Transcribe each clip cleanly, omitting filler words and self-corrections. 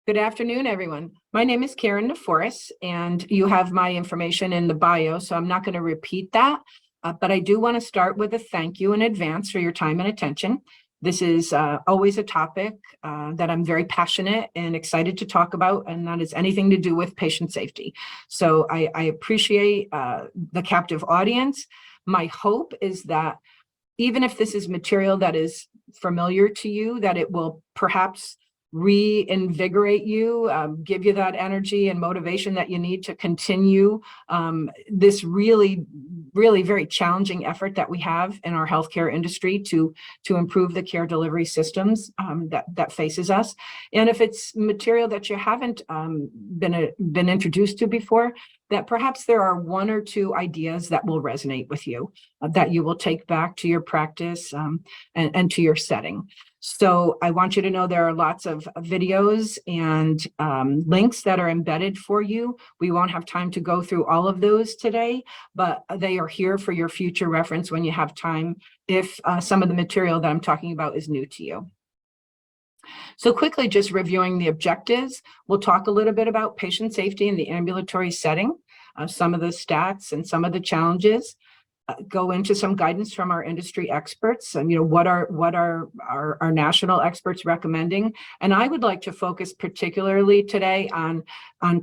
Good afternoon, everyone. My name is Karen DeForest, and you have my information in the bio, so I'm not going to repeat that. But I do want to start with a thank you in advance for your time and attention. This is always a topic that I'm very passionate and excited to talk about, and that is anything to do with patient safety. So I appreciate the captive audience. My hope is that even if this is material that is familiar to you, that it will perhaps reinvigorate you, give you that energy and motivation that you need to continue this really very challenging effort that we have in our healthcare industry to improve the care delivery systems that faces us. And if it's material that you haven't been introduced to before, that perhaps there are one or two ideas that will resonate with you, that you will take back to your practice and to your setting. So I want you to know there are lots of videos and links that are embedded for you. We won't have time to go through all of those today, but they are here for your future reference when you have time, if some of the material that I'm talking about is new to you. So quickly, just reviewing the objectives, we'll talk a little bit about patient safety in the ambulatory setting, some of the stats and some of the challenges. Go into some guidance from our industry experts, and what are our national experts recommending. And I would like to focus particularly today on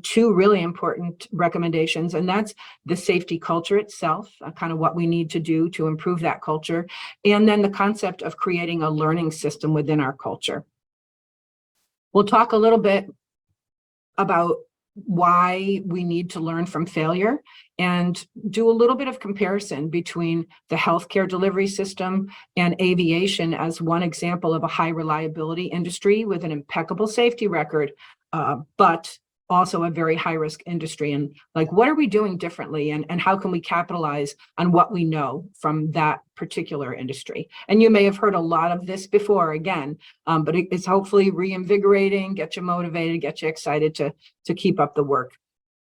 two really important recommendations, and that's the safety culture itself, kind of what we need to do to improve that culture, and then the concept of creating a learning system within our culture. We'll talk a little bit about why we need to learn from failure and do a little bit of comparison between the healthcare delivery system and aviation as one example of a high reliability industry with an impeccable safety record, but also a very high risk industry. And what are we doing differently, and how can we capitalize on what we know from that particular industry? And you may have heard a lot of this before again, but it's hopefully reinvigorating, get you motivated, get you excited to keep up the work.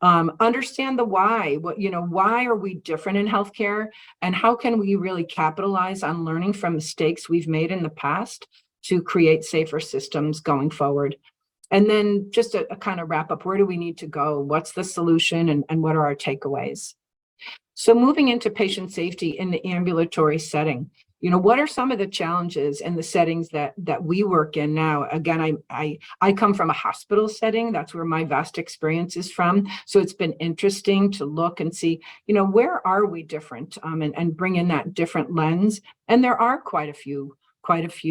Understand the why. Why are we different in healthcare, and how can we really capitalize on learning from mistakes we've made in the past to create safer systems going forward? And then just a kind of wrap up, where do we need to go? What's the solution, and what are our takeaways? So moving into patient safety in the ambulatory setting, what are some of the challenges in the settings that we work in now? Again, I come from a hospital setting. That's where my vast experience is from. So it's been interesting to look and see, where are we different, and bring in that different lens. And there are quite a few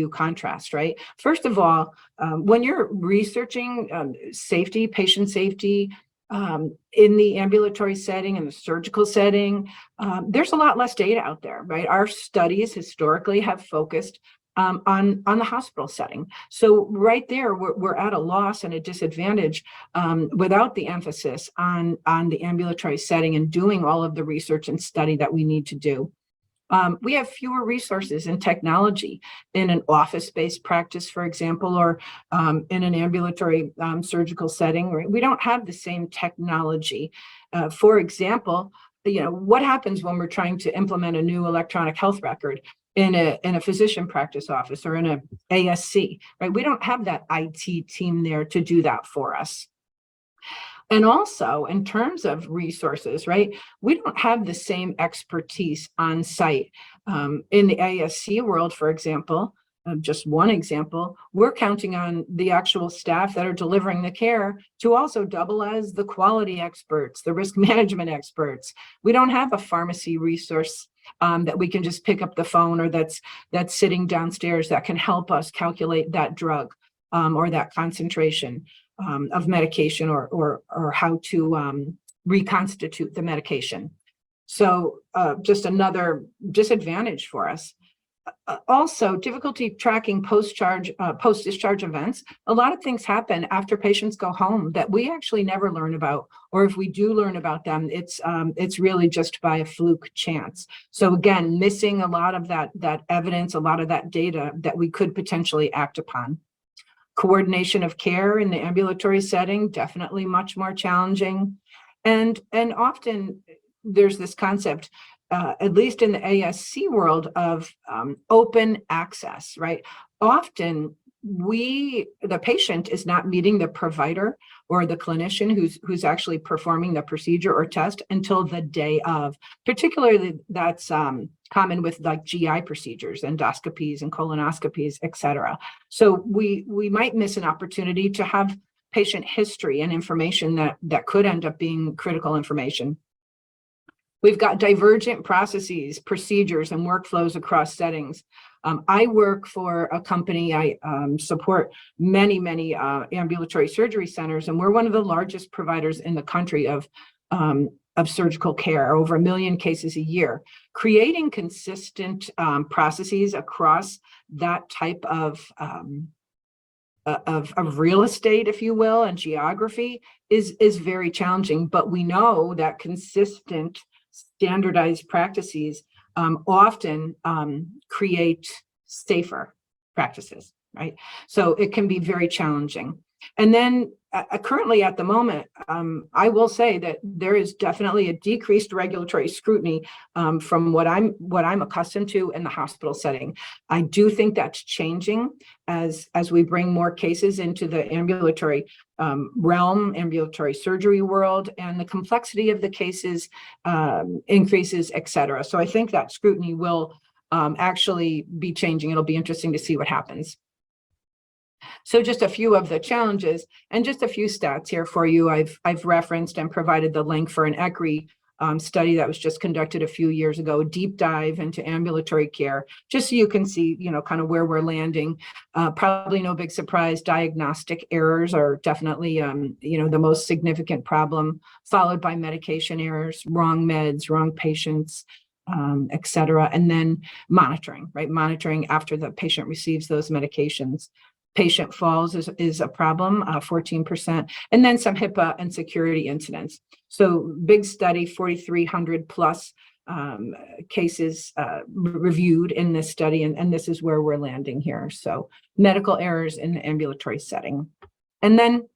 contrasts, right? First of all, when you're researching safety, patient safety, in the ambulatory setting and the surgical setting, there's a lot less data out there, right? Our studies historically have focused on the hospital setting. So right there, we're at a loss and a disadvantage without the emphasis on the ambulatory setting and doing all of the research and study that we need to do. We have fewer resources and technology in an office-based practice, for example, or in an ambulatory surgical setting. Right? We don't have the same technology. For example, what happens when we're trying to implement a new electronic health record in a physician practice office or in an ASC, right? We don't have that IT team there to do that for us. And also in terms of resources, right, we don't have the same expertise on site. In the ASC world, for example, just one example, we're counting on the actual staff that are delivering the care to also double as the quality experts, the risk management experts. We don't have a pharmacy resource that we can just pick up the phone, or that's sitting downstairs that can help us calculate that drug or that concentration of medication, or how to reconstitute the medication. So just another disadvantage for us. Also, difficulty tracking post-discharge events. A lot of things happen after patients go home that we actually never learn about, or if we do learn about them, it's really just by a fluke chance. So again, missing a lot of that evidence, a lot of that data that we could potentially act upon. Coordination of care in the ambulatory setting, definitely much more challenging. And often there's this concept, at least in the ASC world, of open access, right? Often the patient is not meeting the provider or the clinician who's actually performing the procedure or test until the day of. Particularly, that's common with like GI procedures, endoscopies and colonoscopies, et cetera. So we might miss an opportunity to have patient history and information that could end up being critical information. We've got divergent processes, procedures, and workflows across settings. I work for a company. I support many ambulatory surgery centers, and we're one of the largest providers in the country of surgical care, over 1 million cases a year. Creating consistent processes across that type of real estate, if you will, and geography is very challenging. But we know that consistent, standardized practices often create safer practices, right? So it can be very challenging. And then currently at the moment, I will say that there is definitely a decreased regulatory scrutiny from what I'm accustomed to in the hospital setting. I do think that's changing as we bring more cases into the ambulatory realm, ambulatory surgery world, and the complexity of the cases increases, et cetera. So I think that scrutiny will actually be changing. It'll be interesting to see what happens. So just a few of the challenges and just a few stats here for you. I've referenced and provided the link for an ECRI study that was just conducted a few years ago, a deep dive into ambulatory care, just so you can see, kind of where we're landing. Probably no big surprise, diagnostic errors are definitely, the most significant problem, followed by medication errors, wrong meds, wrong patients, et cetera. And then monitoring, right? Monitoring after the patient receives those medications. Patient falls is a problem, 14%, and then some HIPAA and security incidents. So big study, 4,300 plus cases reviewed in this study, and this is where we're landing here. So medical errors in the ambulatory setting. And then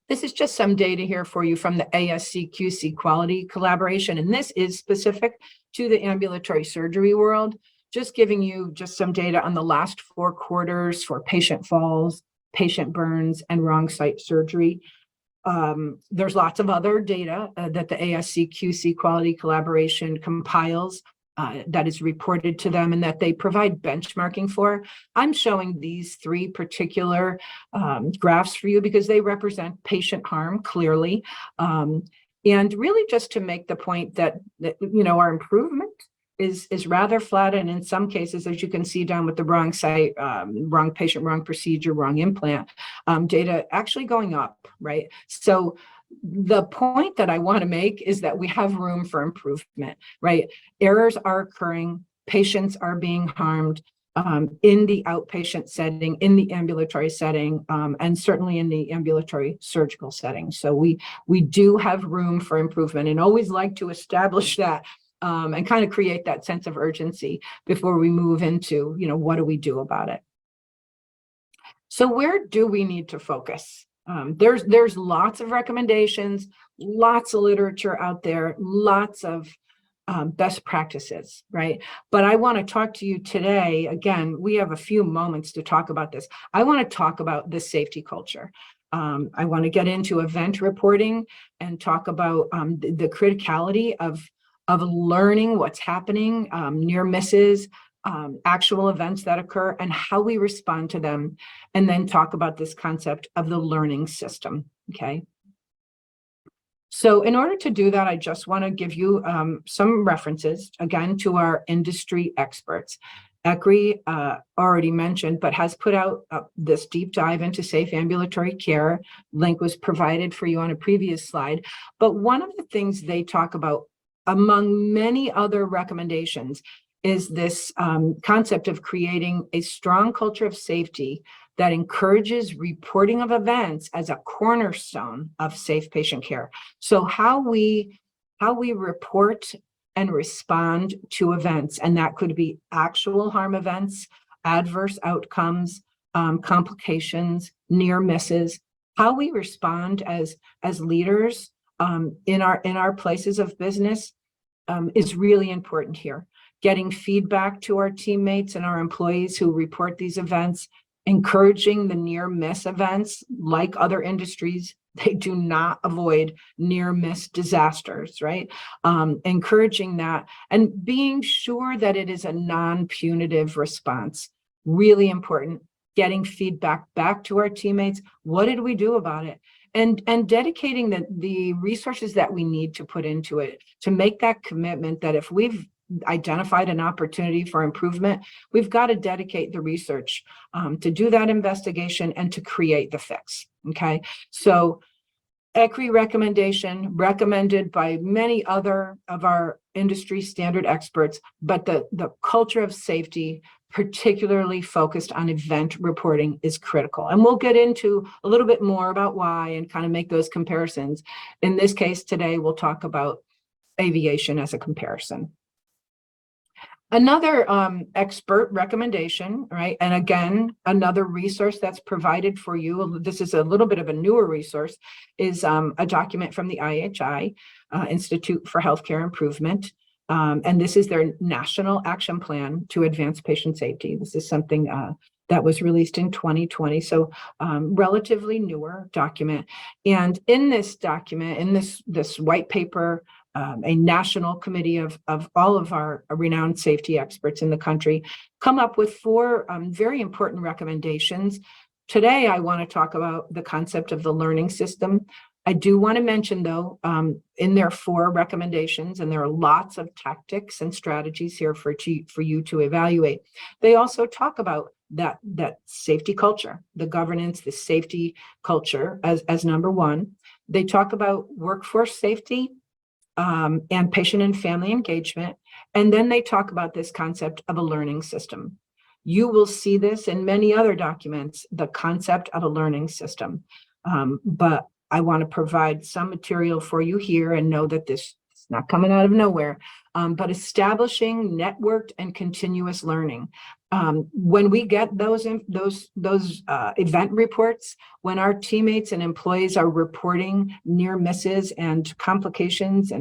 this is just some data here for you from the ASC QC quality collaboration, and this is specific to the ambulatory surgery world. Just giving you just some data on the last 4 quarters for patient falls, patient burns, and wrong site surgery. There's lots of other data that the ASC QC quality collaboration compiles that is reported to them and that they provide benchmarking for. I'm showing these 3 particular graphs for you because they represent patient harm clearly. And really just to make the point that our improvement is rather flat, and in some cases, as you can see down with the wrong site, wrong patient, wrong procedure, wrong implant, data actually going up, right? So the point that I want to make is that we have room for improvement, right? Errors are occurring, patients are being harmed in the outpatient setting, in the ambulatory setting, and certainly in the ambulatory surgical setting. So we do have room for improvement, and always like to establish that and kind of create that sense of urgency before we move into, what do we do about it? So where do we need to focus? There's lots of recommendations, lots of literature out there, lots of best practices, right? But I want to talk to you today. Again, we have a few moments to talk about this. I want to talk about the safety culture. I want to get into event reporting and talk about the criticality of learning what's happening, near misses, actual events that occur, and how we respond to them, and then talk about this concept of the learning system, okay? So in order to do that, I just want to give you some references, again, to our industry experts. ECRI, already mentioned, but has put out this deep dive into safe ambulatory care. Link was provided for you on a previous slide. But one of the things they talk about, among many other recommendations, is this concept of creating a strong culture of safety that encourages reporting of events as a cornerstone of safe patient care. So how we report and respond to events, and that could be actual harm events, adverse outcomes, complications, near misses, how we respond as leaders in our places of business is really important here. Getting feedback to our teammates and our employees who report these events encouraging the near miss events. Like other industries, they do not avoid near miss disasters, right? Encouraging that and being sure that it is a non-punitive response. Really important. Getting feedback back to our teammates. What did we do about it? And dedicating the resources that we need to put into it to make that commitment that if we've identified an opportunity for improvement, we've got to dedicate the research to do that investigation and to create the fix. Okay, so ECRI recommendation recommended by many other of our industry standard experts, but the culture of safety, particularly focused on event reporting, is critical. And we'll get into a little bit more about why and kind of make those comparisons. In this case today, we'll talk about aviation as a comparison. Another expert recommendation, right? And again, another resource that's provided for you, this is a little bit of a newer resource, is a document from the IHI, Institute for Healthcare Improvement. And this is their National Action Plan to Advance Patient Safety. This is something that was released in 2020, so relatively newer document. And in this document, in this white paper, a national committee of all of our renowned safety experts in the country come up with 4 very important recommendations. Today, I want to talk about the concept of the learning system. I do want to mention, though, in their 4 recommendations, and there are lots of tactics and strategies here for you to evaluate. They also talk about that safety culture, the governance, the safety culture as number 1. They talk about workforce safety, and patient and family engagement. And then they talk about this concept of a learning system. You will see this in many other documents, the concept of a learning system. But I want to provide some material for you here and know that this is not coming out of nowhere, but establishing networked and continuous learning. When we get those event reports, when our teammates and employees are reporting near misses and complications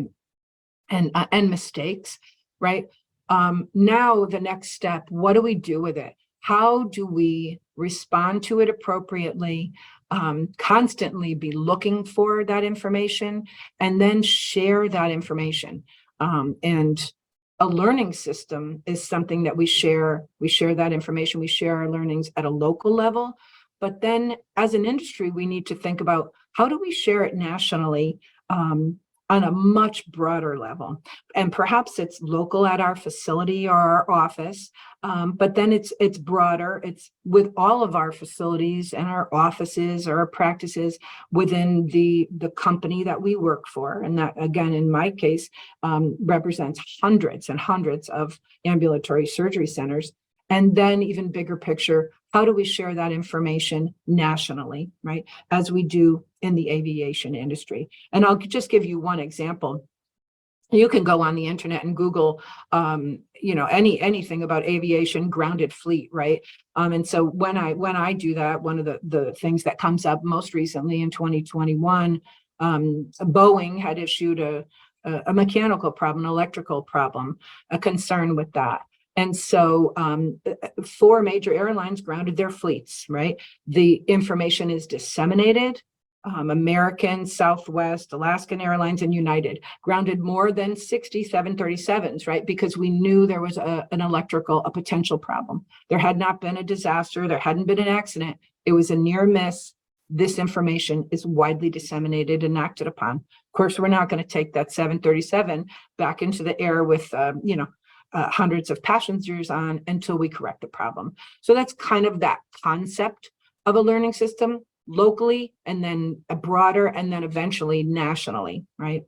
and mistakes, right? Now the next step, what do we do with it? How do we respond to it appropriately? Constantly be looking for that information and then share that information. And a learning system is something that we share that information, we share our learnings at a local level, but then as an industry, we need to think about how do we share it nationally on a much broader level. And perhaps it's local at our facility or our office, but then it's broader. It's with all of our facilities and our offices or our practices within the company that we work for. And that, again, in my case, represents hundreds and hundreds of ambulatory surgery centers. And then even bigger picture, how do we share that information nationally, right? As we do in the aviation industry. And I'll just give you one example. You can go on the internet and Google, anything about aviation grounded fleet, right? And so when I do that, one of the things that comes up most recently in 2021, Boeing had issued a mechanical problem, an electrical problem, a concern with that. And so 4 major airlines grounded their fleets, right? The information is disseminated. American, Southwest, Alaskan Airlines, and United grounded more than 60 737s, right? Because we knew there was a potential problem. There had not been a disaster. There hadn't been an accident. It was a near miss. This information is widely disseminated and acted upon. Of course, we're not going to take that 737 back into the air with, hundreds of passengers on until we correct the problem. So that's kind of that concept of a learning system locally, and then a broader, and then eventually nationally, right?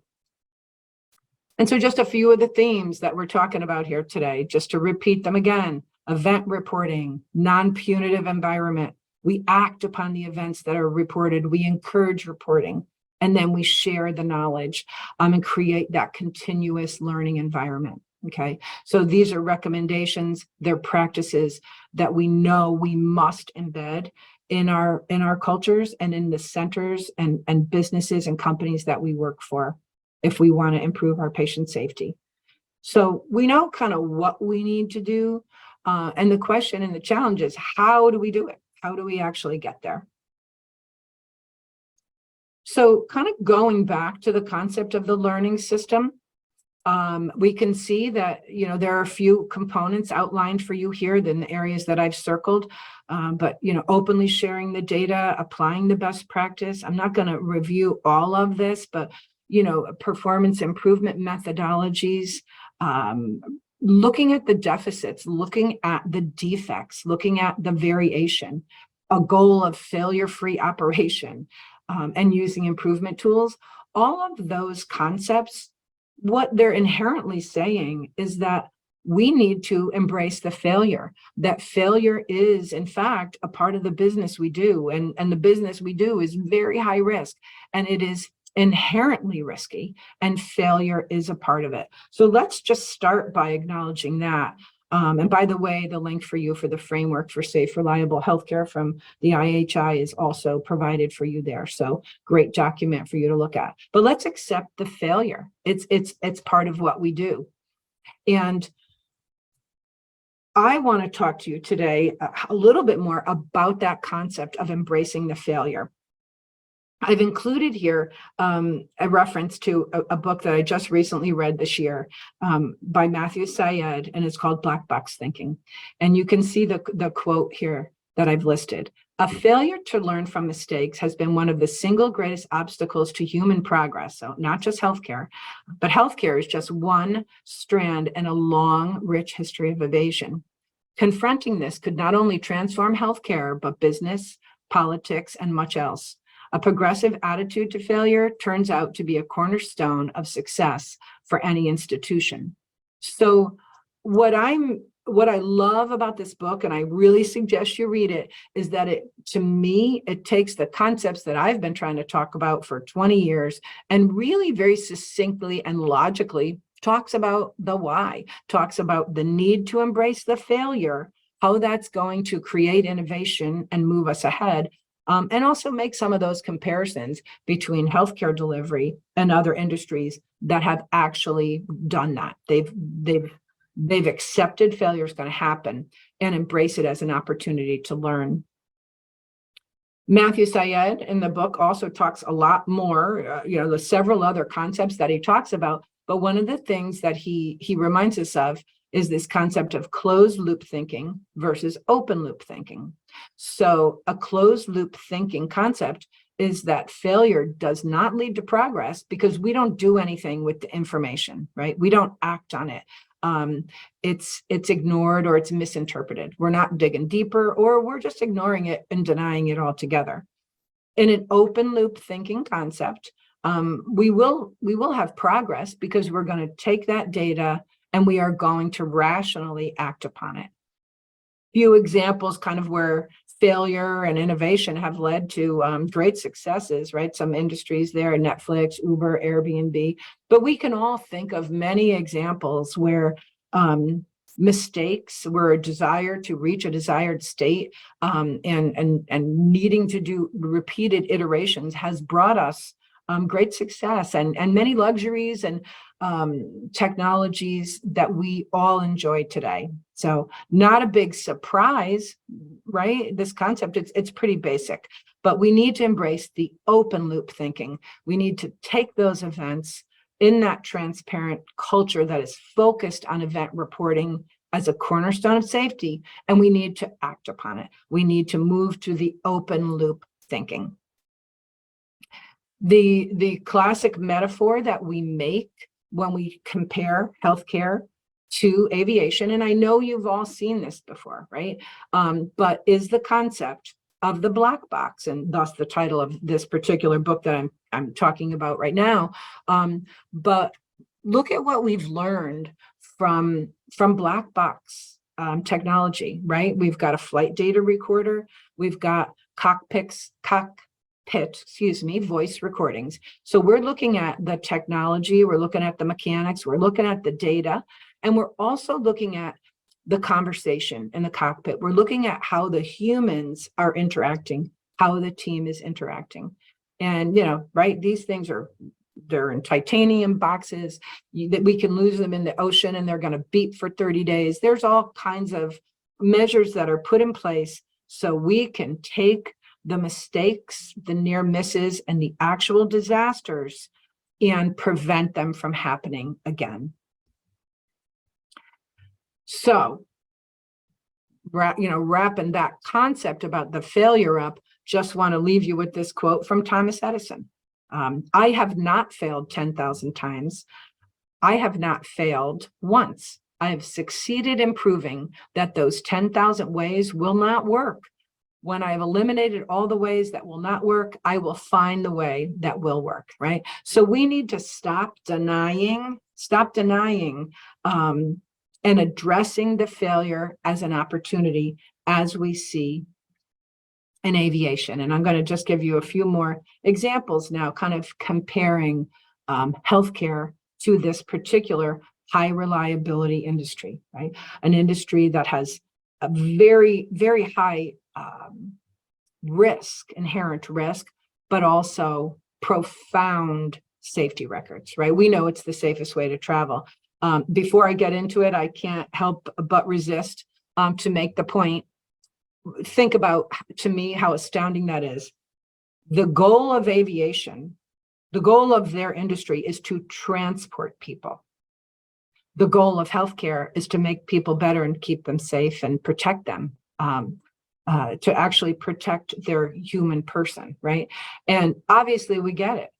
And so just a few of the themes that we're talking about here today, just to repeat them again: event reporting, non-punitive environment. We act upon the events that are reported. We encourage reporting, and then we share the knowledge and create that continuous learning environment. Okay, so these are recommendations, they're practices that we know we must embed in our cultures and in the centers and businesses and companies that we work for if we want to improve our patient safety. So we know kind of what we need to do, and the question and the challenge is, how do we do it? How do we actually get there? So kind of going back to the concept of the learning system, we can see that, there are a few components outlined for you here in the areas that I've circled, but, openly sharing the data, applying the best practice. I'm not going to review all of this, but, performance improvement methodologies, looking at the deficits, looking at the defects, looking at the variation, a goal of failure-free operation, and using improvement tools. All of those concepts, what they're inherently saying is that we need to embrace the failure, that failure is, in fact, a part of the business we do. And the business we do is very high risk, and it is inherently risky, and failure is a part of it. So let's just start by acknowledging that. And by the way, the link for you for the framework for safe, reliable healthcare from the IHI is also provided for you there. So great document for you to look at. But let's accept the failure. It's part of what we do. And I want to talk to you today a little bit more about that concept of embracing the failure. I've included here a reference to a book that I just recently read this year by Matthew Syed, and it's called Black Box Thinking. And you can see the quote here that I've listed. A failure to learn from mistakes has been one of the single greatest obstacles to human progress. So not just healthcare, but healthcare is just one strand in a long, rich history of evasion. Confronting this could not only transform healthcare, but business, politics, and much else. A progressive attitude to failure turns out to be a cornerstone of success for any institution. So what I love about this book, and I really suggest you read it, is that to me, it takes the concepts that I've been trying to talk about for 20 years and really very succinctly and logically talks about the why, talks about the need to embrace the failure, how that's going to create innovation and move us ahead. And also make some of those comparisons between healthcare delivery and other industries that have actually done that. They've accepted failure is going to happen and embrace it as an opportunity to learn. Matthew Syed in the book also talks a lot more, there's several other concepts that he talks about, but one of the things that he reminds us of is this concept of closed loop thinking versus open loop thinking. So a closed loop thinking concept is that failure does not lead to progress because we don't do anything with the information, right? We don't act on it. It's ignored or it's misinterpreted. We're not digging deeper, or we're just ignoring it and denying it altogether. In an open loop thinking concept, we will have progress because we're going to take that data and we are going to rationally act upon it. Few examples kind of where failure and innovation have led to great successes, right? Some industries there, Netflix, Uber, Airbnb, but we can all think of many examples where mistakes were a desire to reach a desired state and needing to do repeated iterations has brought us great success and many luxuries and technologies that we all enjoy today. So not a big surprise, right? This concept, it's pretty basic, but we need to embrace the open loop thinking. We need to take those events in that transparent culture that is focused on event reporting as a cornerstone of safety, and we need to act upon it. We need to move to the open loop thinking. The classic metaphor that we make when we compare healthcare to aviation, and I know you've all seen this before, right? But is the concept of the black box, and thus the title of this particular book that I'm talking about right now. But look at what we've learned from black box technology, right? We've got a flight data recorder, we've got cockpit, voice recordings. So we're looking at the technology, we're looking at the mechanics, we're looking at the data, and we're also looking at the conversation in the cockpit. We're looking at how the humans are interacting, how the team is interacting. And, right, these things they're in titanium boxes that we can lose them in the ocean and they're going to beep for 30 days. There's all kinds of measures that are put in place so we can take the mistakes, the near misses, and the actual disasters and prevent them from happening again. So, wrapping that concept about the failure up, just want to leave you with this quote from Thomas Edison. I have not failed 10,000 times. I have not failed once. I have succeeded in proving that those 10,000 ways will not work. When I've eliminated all the ways that will not work, I will find the way that will work, right? So we need to stop denying, and addressing the failure as an opportunity, as we see in aviation. And I'm going to just give you a few more examples now, kind of comparing healthcare to this particular high reliability industry, right? An industry that has a very, very high inherent risk, but also profound safety records, right? We know it's the safest way to travel. Before I get into it, I can't help but resist to make the point. Think about, to me, how astounding that is. The goal of aviation, the goal of their industry is to transport people. The goal of healthcare is to make people better and keep them safe and protect them, to actually protect their human person, right? And obviously we get it.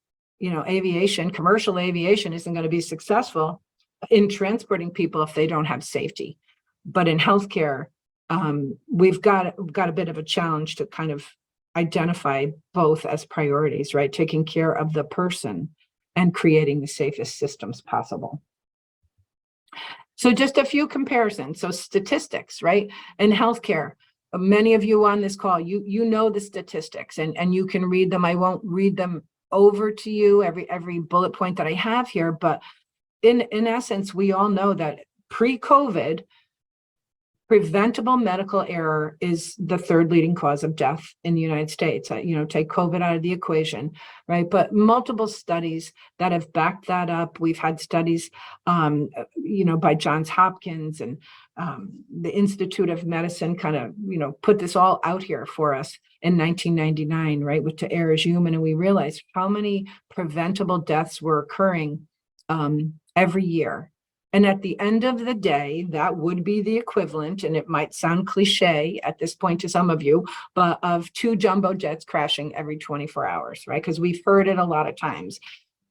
Aviation, commercial aviation isn't going to be successful in transporting people if they don't have safety. But in healthcare, we've got a bit of a challenge to kind of identify both as priorities, right? Taking care of the person and creating the safest systems possible. So just a few comparisons. So statistics, right? In healthcare, many of you on this call, you know the statistics and you can read them. I won't read them over to you, every bullet point that I have here, but in essence, we all know that pre-COVID, preventable medical error is the third leading cause of death in the United States. Take COVID out of the equation, right? But multiple studies that have backed that up. We've had studies, by Johns Hopkins and the Institute of Medicine kind of, put this all out here for us in 1999, right? With To Err is Human. And we realized how many preventable deaths were occurring every year. And at the end of the day, that would be the equivalent, and it might sound cliche at this point to some of you, but of 2 jumbo jets crashing every 24 hours, right? Because we've heard it a lot of times,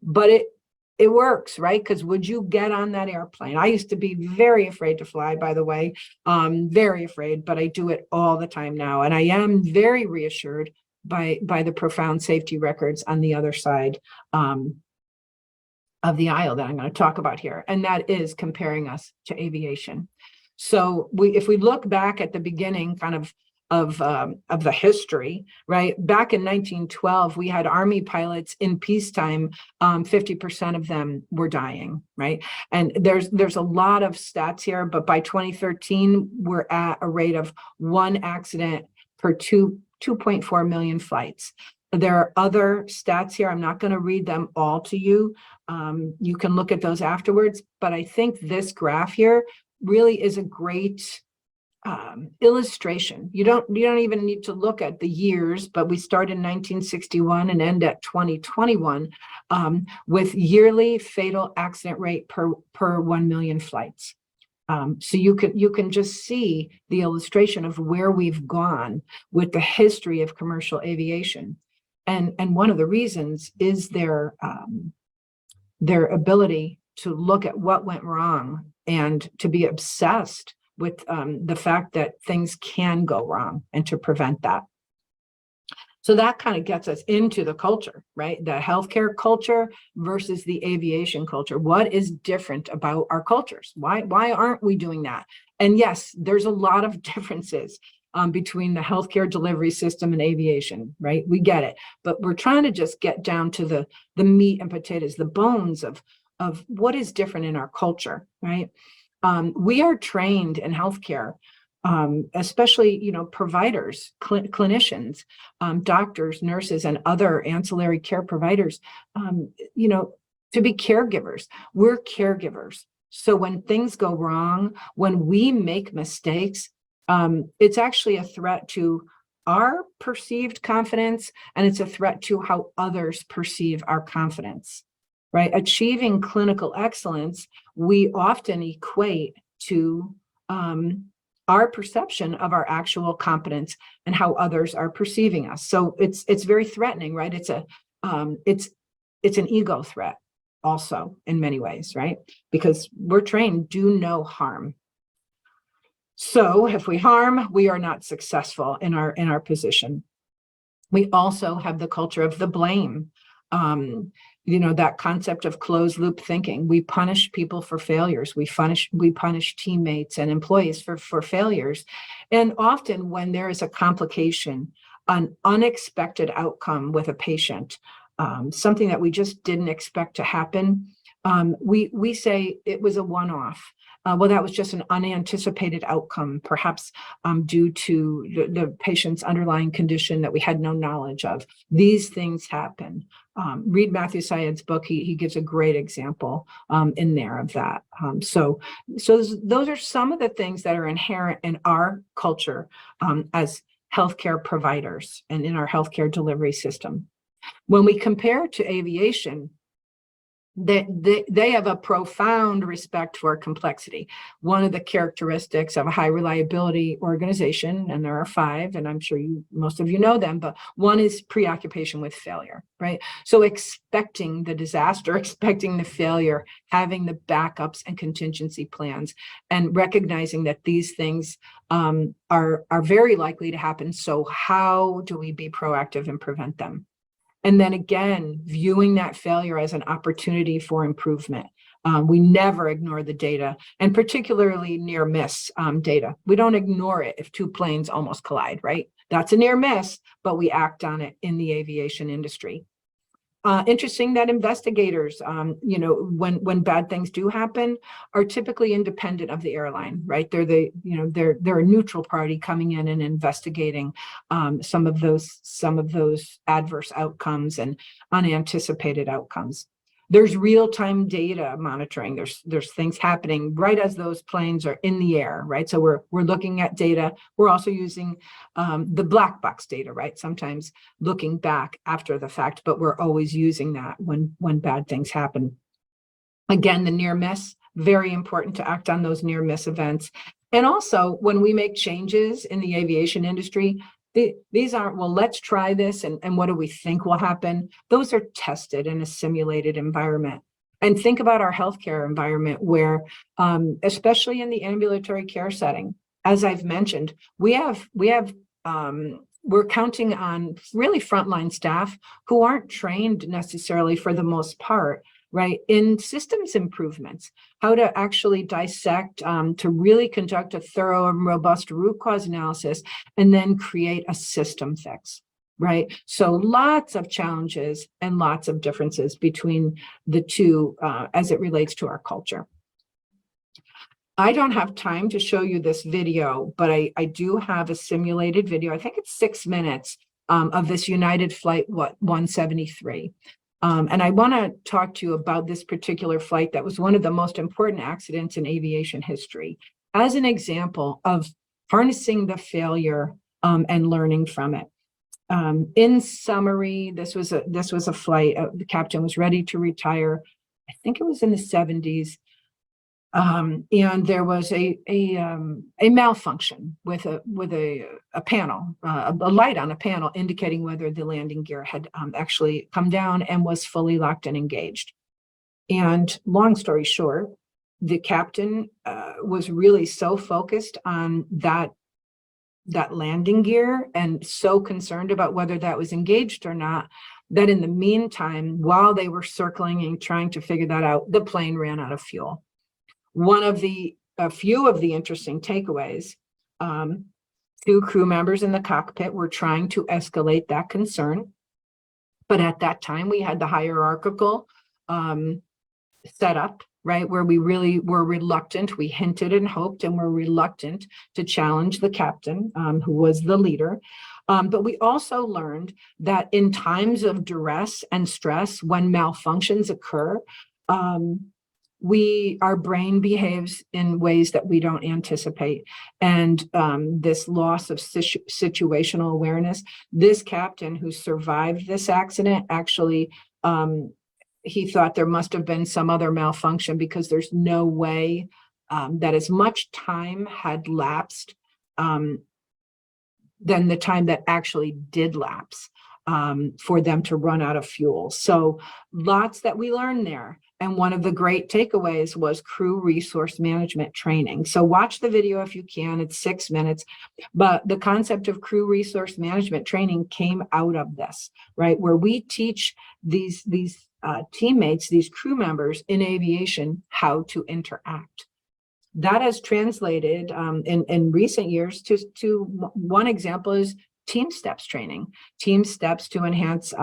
but it works, right? Because would you get on that airplane? I used to be very afraid to fly, by the way, very afraid, but I do it all the time now. And I am very reassured by the profound safety records on the other side of the aisle that I'm going to talk about here, and that is comparing us to aviation. So if we look back at the beginning kind of the history, right? Back in 1912, we had Army pilots in peacetime, 50% of them were dying, right? And there's a lot of stats here, but by 2013, we're at a rate of 1 accident per 2.4 million flights. There are other stats here. I'm not going to read them all to you. You can look at those afterwards, but I think this graph here really is a great illustration. You don't even need to look at the years, but we start in 1961 and end at 2021 with yearly fatal accident rate per 1 million flights. So you can just see the illustration of where we've gone with the history of commercial aviation. And one of the reasons is their ability to look at what went wrong and to be obsessed with the fact that things can go wrong and to prevent that. So that kind of gets us into the culture, right? The healthcare culture versus the aviation culture. What is different about our cultures? Why aren't we doing that? And yes, there's a lot of differences between the healthcare delivery system and aviation, right? We get it, but we're trying to just get down to the meat and potatoes, the bones of what is different in our culture, right? We are trained in healthcare, especially, providers, clinicians, doctors, nurses, and other ancillary care providers, to be caregivers. We're caregivers. So when things go wrong, when we make mistakes, It's actually a threat to our perceived confidence, and it's a threat to how others perceive our confidence, right? Achieving clinical excellence, we often equate to our perception of our actual competence and how others are perceiving us. So it's very threatening, right? It's an ego threat also in many ways, right? Because we're trained, do no harm. So if we harm, we are not successful in our position. We also have the culture of the blame. That concept of closed loop thinking. We punish people for failures. We punish teammates and employees for failures. And often when there is a complication, an unexpected outcome with a patient, something that we just didn't expect to happen, we say it was a one-off. Well, that was just an unanticipated outcome, perhaps due to the patient's underlying condition that we had no knowledge of. These things happen. Read Matthew Syed's book. He gives a great example in there of that. So those are some of the things that are inherent in our culture as healthcare providers and in our healthcare delivery system. When we compare to aviation, they have a profound respect for complexity. One of the characteristics of a high reliability organization, and there are 5, and I'm sure most of you know them, but one is preoccupation with failure, right? So expecting the disaster, expecting the failure, having the backups and contingency plans, and recognizing that these things are very likely to happen. So how do we be proactive and prevent them? And then again, viewing that failure as an opportunity for improvement. We never ignore the data, and particularly near miss data. We don't ignore it if 2 planes almost collide, right? That's a near miss, but we act on it in the aviation industry. Interesting that investigators, when bad things do happen, are typically independent of the airline, right? They're a neutral party coming in and investigating some of those adverse outcomes and unanticipated outcomes. There's real-time data monitoring. There's things happening right as those planes are in the air, right? So we're looking at data. We're also using the black box data, right? Sometimes looking back after the fact, but we're always using that when bad things happen. Again, the near miss, very important to act on those near miss events. And also when we make changes in the aviation industry, these aren't, well, let's try this and what do we think will happen? Those are tested in a simulated environment. And think about our healthcare environment where, especially in the ambulatory care setting, as I've mentioned, we're counting on really frontline staff who aren't trained necessarily for the most part, right, in systems improvements, how to actually dissect, to really conduct a thorough and robust root cause analysis, and then create a system fix, right? So lots of challenges and lots of differences between the two as it relates to our culture. I don't have time to show you this video, but I do have a simulated video. I think it's 6 minutes of this United Flight 173. And I want to talk to you about this particular flight that was one of the most important accidents in aviation history as an example of harnessing the failure and learning from it. In summary, this was a flight. The captain was ready to retire. I think it was in the 70s. And there was a malfunction with a panel, a light on a panel indicating whether the landing gear had actually come down and was fully locked and engaged. And long story short, the captain was really so focused on that landing gear and so concerned about whether that was engaged or not, that in the meantime, while they were circling and trying to figure that out, the plane ran out of fuel. A few of the interesting takeaways, 2 crew members in the cockpit were trying to escalate that concern. But at that time, we had the hierarchical setup, right, where we really were reluctant. We hinted and hoped and were reluctant to challenge the captain, who was the leader. But we also learned that in times of duress and stress, when malfunctions occur, our brain behaves in ways that we don't anticipate. And this loss of situational awareness, this captain who survived this accident, actually, he thought there must have been some other malfunction, because there's no way that as much time had lapsed than the time that actually did lapse for them to run out of fuel. So lots that we learned there. And one of the great takeaways was crew resource management training. So watch the video if you can, it's 6 minutes. But the concept of crew resource management training came out of this, right? Where we teach these teammates, these crew members in aviation, how to interact. That has translated in recent years to one example is team steps training, team steps to enhance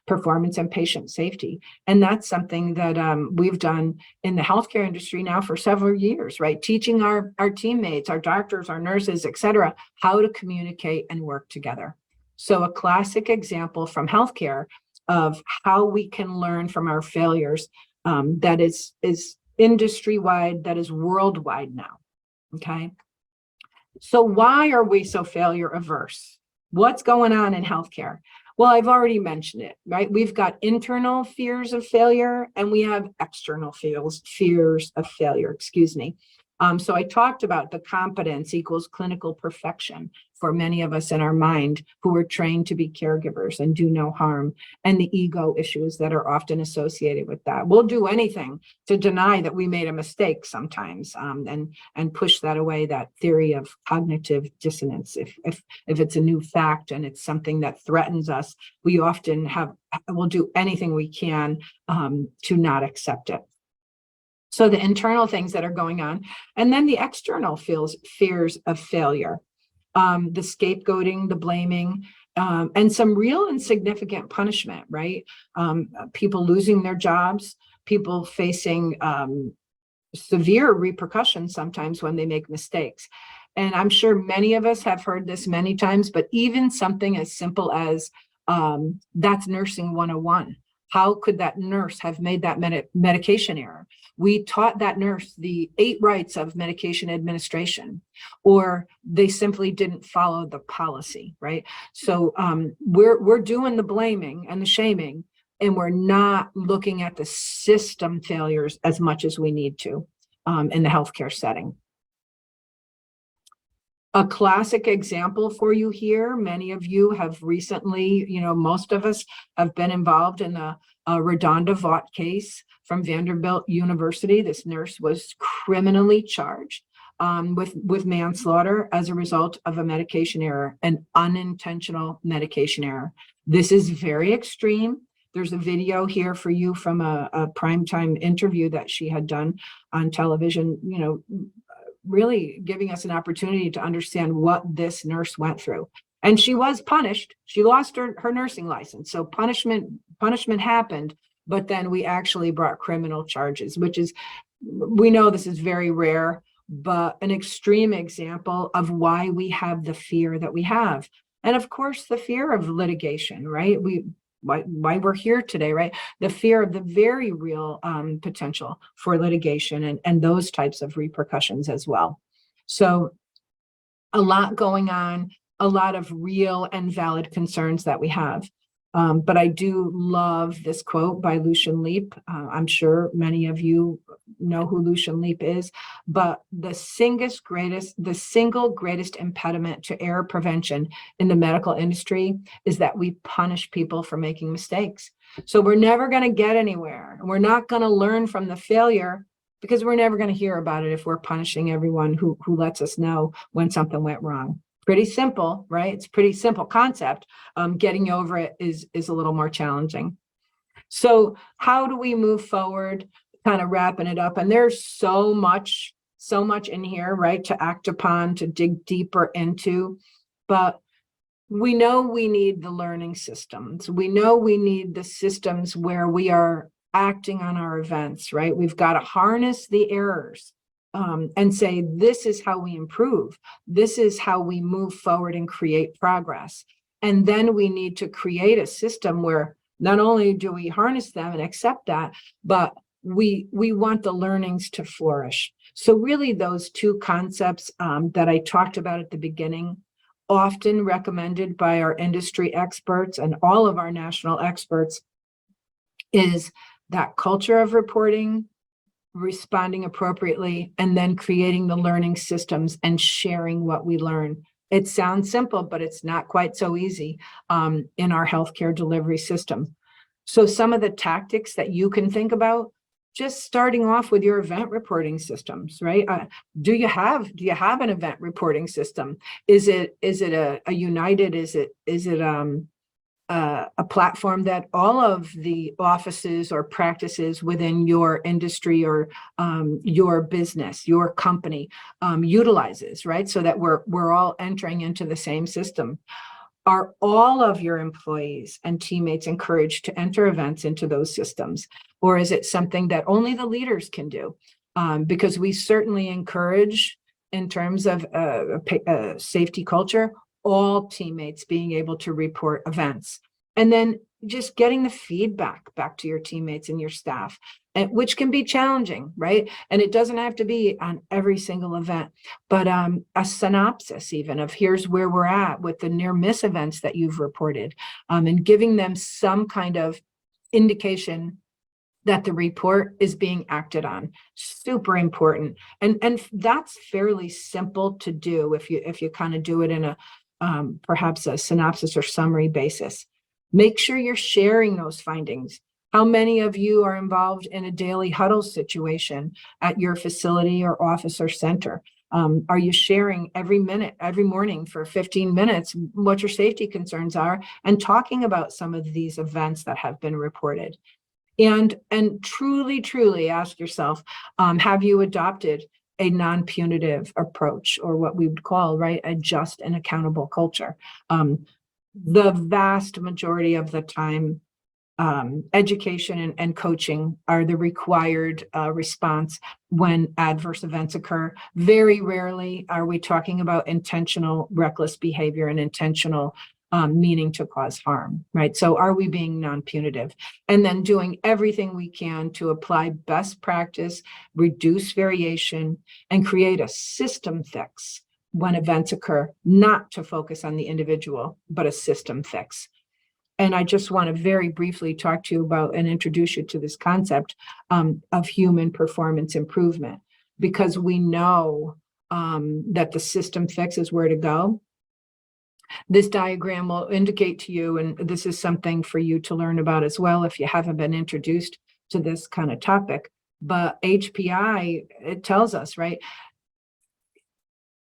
performance and patient safety. And that's something that we've done in the healthcare industry now for several years, right? Teaching our teammates, our doctors, our nurses, et cetera, how to communicate and work together. So a classic example from healthcare of how we can learn from our failures that is industry-wide, that is worldwide now, okay? So why are we so failure averse? What's going on in healthcare? Well, I've already mentioned it, right? We've got internal fears of failure and we have external fears of failure, excuse me. So I talked about the competence equals clinical perfection for many of us in our mind who are trained to be caregivers and do no harm, and the ego issues that are often associated with that. We'll do anything to deny that we made a mistake sometimes, and push that away, that theory of cognitive dissonance. If it's a new fact and it's something that threatens us, we often will do anything we can to not accept it. So the internal things that are going on, and then the external fears of failure, the scapegoating, the blaming, and some real and significant punishment, right? People losing their jobs, people facing severe repercussions sometimes when they make mistakes. And I'm sure many of us have heard this many times, but even something as simple as that's nursing 101. How could that nurse have made that medication error? We taught that nurse the 8 rights of medication administration, or they simply didn't follow the policy, right? So we're doing the blaming and the shaming, and we're not looking at the system failures as much as we need to in the healthcare setting. A classic example for you here, many of you have recently, most of us have been involved in the Redonda Vaught case from Vanderbilt University. This nurse was criminally charged with manslaughter as a result of a medication error, an unintentional medication error. This is very extreme. There's a video here for you from a primetime interview that she had done on television, really giving us an opportunity to understand what this nurse went through. And she was punished. She lost her nursing license. So punishment happened, but then we actually brought criminal charges, which is, we know this is very rare, but an extreme example of why we have the fear that we have. And of course, the fear of litigation, right? Why we're here today, right? The fear of the very real potential for litigation and those types of repercussions as well. So a lot going on, a lot of real and valid concerns that we have. But I do love this quote by Lucian Leape. I'm sure many of you know who Lucian Leape is, but the single greatest impediment to error prevention in the medical industry is that we punish people for making mistakes. So we're never going to get anywhere. We're not going to learn from the failure because we're never going to hear about it if we're punishing everyone who lets us know when something went wrong. Pretty simple, right? It's a pretty simple concept. Getting over it is a little more challenging. So how do we move forward? Kind of wrapping it up. And there's so much in here, right, to act upon, to dig deeper into. But we know we need the learning systems. We know we need the systems where we are acting on our events, right? We've got to harness the errors. And say, this is how we improve. This is how we move forward and create progress. And then we need to create a system where not only do we harness them and accept that, but we want the learnings to flourish. So really those two concepts that I talked about at the beginning, often recommended by our industry experts and all of our national experts, is that culture of reporting, responding appropriately, and then creating the learning systems and sharing what we learn. It sounds simple, but it's not quite so easy in our healthcare delivery system. So some of the tactics that you can think about, just starting off with your event reporting systems, right? Do you have an event reporting system? Is it a United? Is it a platform that all of the offices or practices within your industry or your business, your company utilizes, right? So that we're all entering into the same system. Are all of your employees and teammates encouraged to enter events into those systems? Or is it something that only the leaders can do? Because we certainly encourage, in terms of safety culture, all teammates being able to report events. And then just getting the feedback back to your teammates and your staff, which can be challenging, right? And it doesn't have to be on every single event, but a synopsis even of here's where we're at with the near miss events that you've reported, and giving them some kind of indication that the report is being acted on. Super important. And that's fairly simple to do if you kind of do it in a perhaps a synopsis or summary basis. Make sure you're sharing those findings. How many of you are involved in a daily huddle situation at your facility or office or center? Are you sharing every morning for 15 minutes, what your safety concerns are, and talking about some of these events that have been reported? And truly ask yourself, have you adopted a non-punitive approach, or what we would call, right, a just and accountable culture? The vast majority of the time, education and coaching are the required response when adverse events occur. Very rarely are we talking about intentional reckless behavior and intentional meaning to cause harm, right? So are we being non-punitive? And then doing everything we can to apply best practice, reduce variation, and create a system fix when events occur, not to focus on the individual, but a system fix. And I just want to very briefly talk to you about and introduce you to this concept of human performance improvement, because we know that the system fix is where to go. This diagram will indicate to you, and this is something for you to learn about as well if you haven't been introduced to this kind of topic, but HPI, it tells us, right?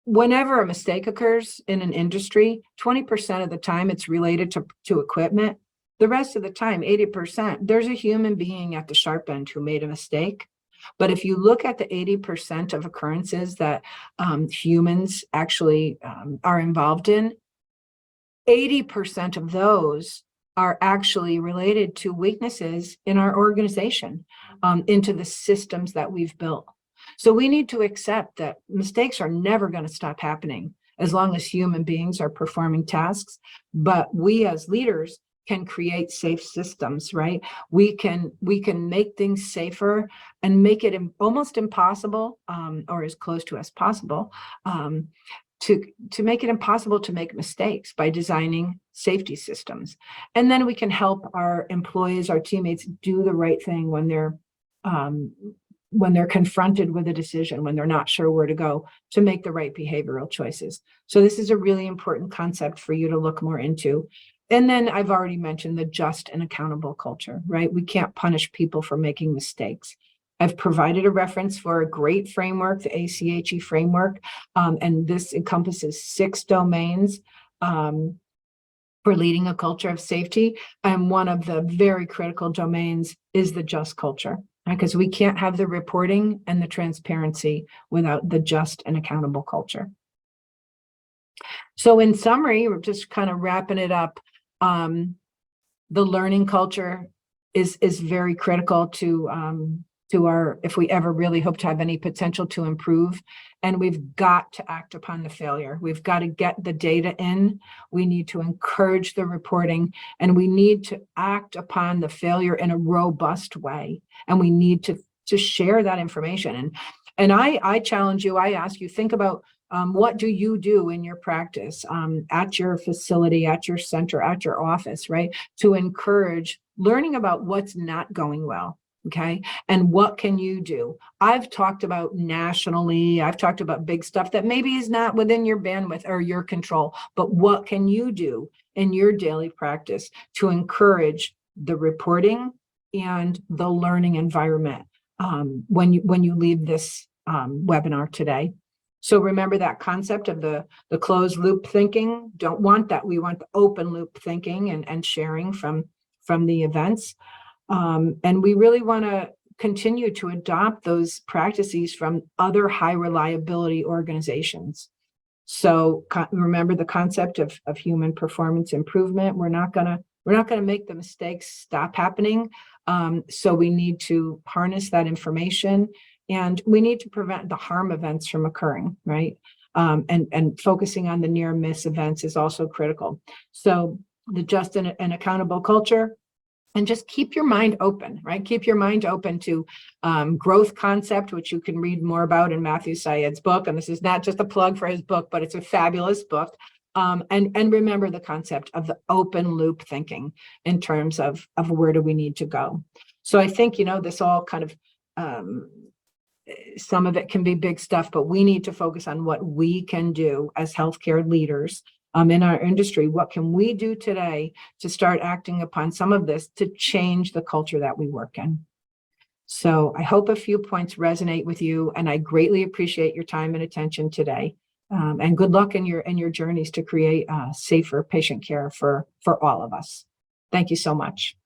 Whenever a mistake occurs in an industry, 20% of the time it's related to equipment. The rest of the time, 80%, there's a human being at the sharp end who made a mistake. But if you look at the 80% of occurrences that humans actually are involved in, 80% of those are actually related to weaknesses in our organization, into the systems that we've built. So we need to accept that mistakes are never going to stop happening as long as human beings are performing tasks. But we as leaders can create safe systems, right? We can make things safer and make it almost impossible, or as close to as possible, to make it impossible to make mistakes by designing safety systems. And then we can help our employees, our teammates, do the right thing when they're confronted with a decision, when they're not sure where to go, to make the right behavioral choices. So this is a really important concept for you to look more into. And then I've already mentioned the just and accountable culture, right? We can't punish people for making mistakes. I've provided a reference for a great framework, the ACHE framework, and this encompasses 6 domains for leading a culture of safety. And one of the very critical domains is the just culture, because we can't have the reporting and the transparency without the just and accountable culture. So in summary, we're just kind of wrapping it up. The learning culture is very critical to if we ever really hope to have any potential to improve. And we've got to act upon the failure. We've got to get the data in. We need to encourage the reporting, and we need to act upon the failure in a robust way. And we need to share that information. And I challenge you, I ask you, think about what do you do in your practice, at your facility, at your center, at your office, right? To encourage learning about what's not going well. Okay. And what can you do? I've talked about nationally, I've talked about big stuff that maybe is not within your bandwidth or your control, but what can you do in your daily practice to encourage the reporting and the learning environment when you leave this webinar today? So remember that concept of the closed loop thinking. Don't want that. We want the open loop thinking and sharing from the events. And we really want to continue to adopt those practices from other high reliability organizations. So remember the concept of human performance improvement. We're not gonna make the mistakes stop happening. So we need to harness that information, and we need to prevent the harm events from occurring, right? And focusing on the near miss events is also critical. So the just and accountable culture. And just keep your mind open, right? Keep your mind open to growth concept, which you can read more about in Matthew Syed's book. And this is not just a plug for his book, but it's a fabulous book. And remember the concept of the open loop thinking in terms of where do we need to go. So I think, this all kind of, some of it can be big stuff, but we need to focus on what we can do as healthcare leaders in our industry. What can we do today to start acting upon some of this to change the culture that we work in? So I hope a few points resonate with you, and I greatly appreciate your time and attention today. And good luck in your journeys to create safer patient care for all of us. Thank you so much.